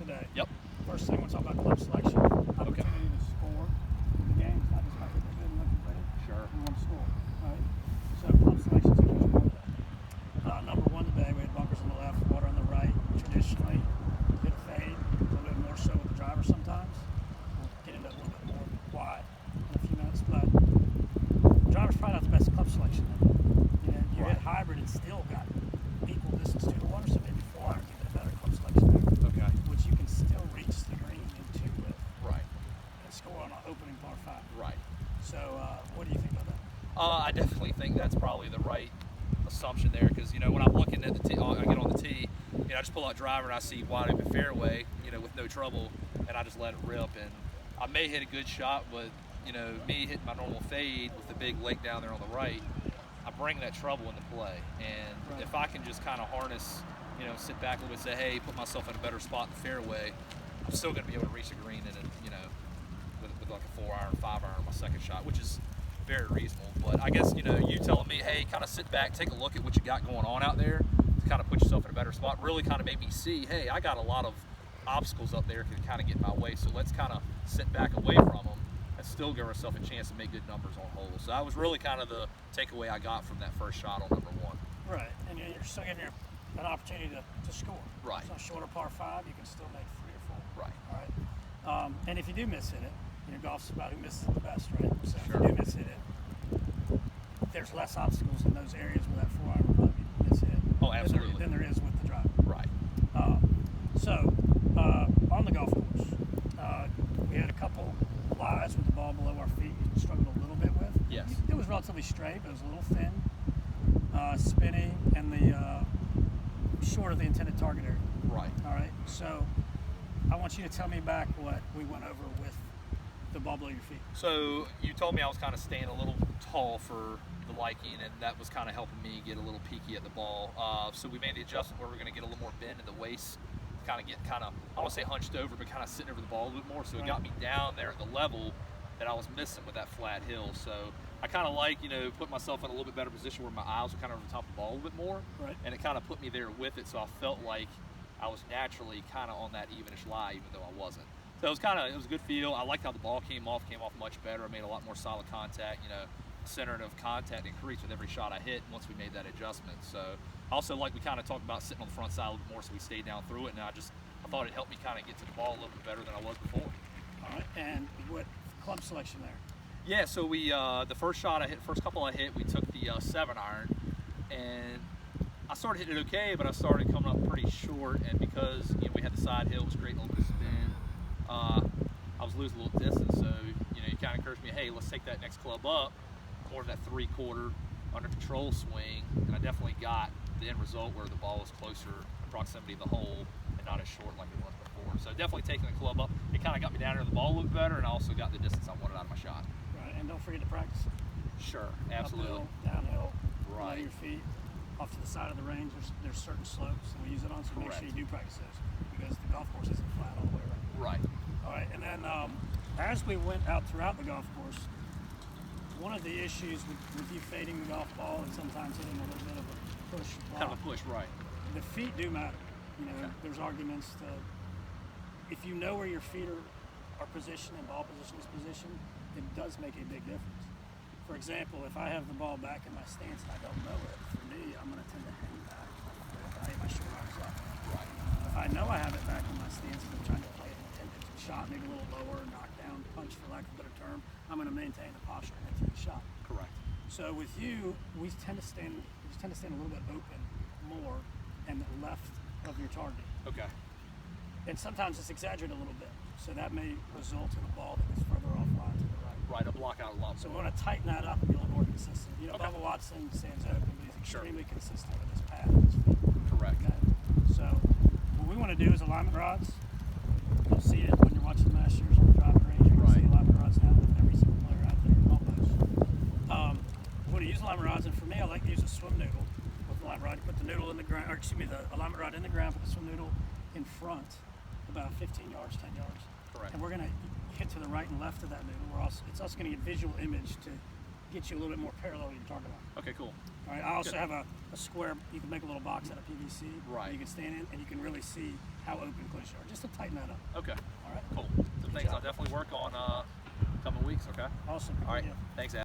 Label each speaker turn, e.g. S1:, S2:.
S1: today.
S2: Yep.
S1: First thing, we'll talk about club selection. Opportunity to score in the game. It's not just about looking good and looking pretty.
S2: Sure.
S1: We want to score, right? So club selection is a huge part of that. Number one today, we had bunkers on the left, water on the right. Traditionally, hit a fade, a little bit more so with the driver sometimes. We'll get into a little bit more why in a few minutes, but driver's probably not the best club selection. You hit hybrid and still got equal distance to the water, so maybe 4 iron can get a better club selection there.
S2: Okay.
S1: Which you can still reach the green in 2 with
S2: Right.
S1: and score on an opening par 5.
S2: Right.
S1: So what do you think about that?
S2: I definitely think that's probably the right assumption there, because when I'm looking at the tee, I get on the tee, I just pull out driver and I see wide open fairway, with no trouble, and I just let it rip. And I may hit a good shot, but me hitting my normal fade with the big lake down there on the right, I bring that trouble into play. And if I can just kind of harness, sit back a little bit, and say, hey, put myself in a better spot in the fairway, I'm still going to be able to reach the green in it, with like a 4 iron, 5 iron, my second shot, which is very reasonable. But I guess, you telling me, hey, kind of sit back, take a look at what you got going on out there to kind of put yourself in a better spot, really kind of made me see, hey, I got a lot of obstacles up there that can kind of get in my way, so let's kind of sit back away from them and still give ourselves a chance to make good numbers on holes. So that was really kind of the takeaway I got from that first shot on number 1.
S1: Right, and you're still getting an opportunity to score.
S2: Right.
S1: So shorter par 5, you can still make 3 or 4.
S2: Right.
S1: All right. And if you do miss hit it, golf's about who misses it the best, right? So
S2: Sure.
S1: if you do miss hit it, there's less obstacles in those areas where that 4 iron will probably be miss hit.
S2: Oh, absolutely.
S1: Than there is with the driver.
S2: Right.
S1: On the golf course, we had a couple lies with the ball below our feet. You struggled a little bit with.
S2: Yes.
S1: It was relatively straight, but it was a little thin, spinny, and the short of the intended target area.
S2: Right.
S1: All right. So I want you to tell me back what we went over with the ball below your feet.
S2: So you told me I was kind of staying a little tall for the liking, and that was kind of helping me get a little peaky at the ball. So we made the adjustment where we're going to get a little more bend in the waist, kind of get I don't want to say hunched over, but kind of sitting over the ball a little bit more. So it got me down there at the level that I was missing with that flat hill. So I kind of like, put myself in a little bit better position where my eyes were kind of over the top of the ball a little bit more.
S1: Right.
S2: And it kind of put me there with it, so I felt like I was naturally kind of on that evenish lie, even though I wasn't. So it was a good feel. I liked how the ball came off much better. I made a lot more solid contact, center of contact increased with every shot I hit once we made that adjustment. So also, like we kind of talked about, sitting on the front side a little bit more, so we stayed down through it, and I thought it helped me kind of get to the ball a little bit better than I was before.
S1: All right. And what club selection there?
S2: Yeah, so we the first couple I hit, we took the 7 iron, and I started hitting it okay, but I started coming up pretty short, and because we had the side hill, it was great, a little bit of spin. I was losing a little distance, so you kind of encouraged me, hey, let's take that next club up, more of that 3/4 under control swing, and I definitely got the end result where the ball was closer proximity to the hole and not as short like it was before. So definitely taking the club up, it kind of got me down there, the ball looked better, and I also got the distance I wanted out of my shot.
S1: Right. And don't forget to practice.
S2: Sure, absolutely.
S1: Uphill, downhill, below
S2: Right.
S1: your feet, off to the side of the range. There's certain slopes that we use it on, so make
S2: Correct.
S1: sure you do practice those, because the golf course isn't flat all the way around.
S2: Right.
S1: All right, and then as we went out throughout the golf course, one of the issues with you fading the golf ball and sometimes hitting a little bit of a push block,
S2: Kind of a push, right.
S1: the feet do matter.
S2: Okay.
S1: There's arguments to, if you know where your feet are positioned and ball position is positioned, it does make a big difference. For example, if I have the ball back in my stance and I don't know it, for me, I'm going to tend to hang back. I hit my short arms up.
S2: Right.
S1: If I know I have it back in my stance and I'm trying to play an intended shot, maybe a little lower, knock down, punch for lack of a better term, I'm going to maintain the posture and hit the shot.
S2: Correct.
S1: So with you, we tend to stand a little bit open more and the left of your target.
S2: Okay.
S1: And sometimes it's exaggerated a little bit. So that may result in a ball that is further offline to the right.
S2: Right, a block out a lot.
S1: So we want to tighten that up and be a little more consistent.
S2: Okay.
S1: Bubba Watson stands open, but he's
S2: Sure.
S1: extremely consistent with his path and his feet.
S2: Correct.
S1: Okay. So what we want to do is alignment rods. You'll see it when you're watching the Masters on the driving range. You're going to see alignment rods now with every single player out there, almost. When you use alignment rods, and for me, I like to use a swim noodle with the alignment rod. You put the noodle in the ground, or excuse me, the alignment rod in the ground, put the swim noodle in front, about 15 yards, 10 yards.
S2: Correct.
S1: And we're going to hit to the right and left of that noodle. It's also going to get visual image to get you a little bit more parallel to your target line.
S2: Okay, cool.
S1: All right. I also
S2: Good.
S1: have a square. You can make a little box out of PVC.
S2: Right.
S1: You can stand in, and you can really see how open close you are, just to tighten that up.
S2: Okay,
S1: All right.
S2: cool. Some things I'll definitely work on coming weeks. Okay.
S1: Awesome.
S2: All right.
S1: Yeah.
S2: Thanks, Adam.